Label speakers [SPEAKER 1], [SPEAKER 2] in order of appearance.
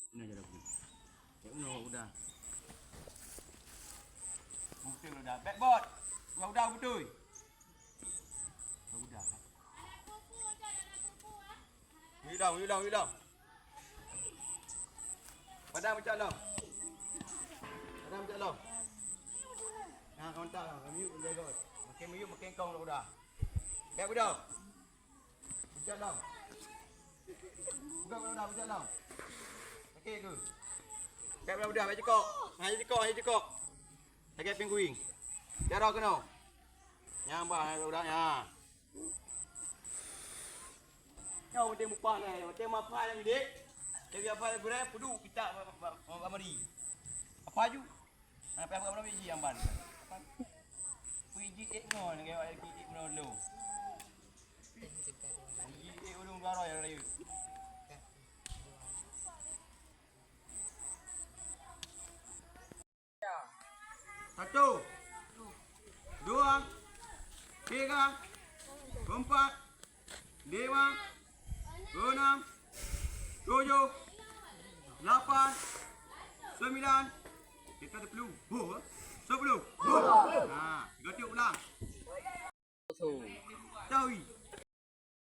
[SPEAKER 1] Ini aja dah. Ya udah. Mungkin udah. Backboard. Udah betul. Udah. Hilang. Padang macam long. Nah, kau tak lah. Mute dia kot. Makin mute makin kau udah. Back udah. Macam long. Bukan long. Okey ke? Back udah, baik cekok. Hanya cekok. Lagi penguin. Darah kena. Nyambah udah ya. Kau penting mupa ni, penting apa yang dik? Jadi apa yang berai pudu kita amari. Apa ju? Apa apa biji amban. Puji ekno ni kau lagi ekno lo. Puji urung garo ya rayu. Satu, dua, tiga, empat, lima, enam, tujuh, lapan, sembilan, kita ada peluk, 10. Nah, ganti ulang. Tahu.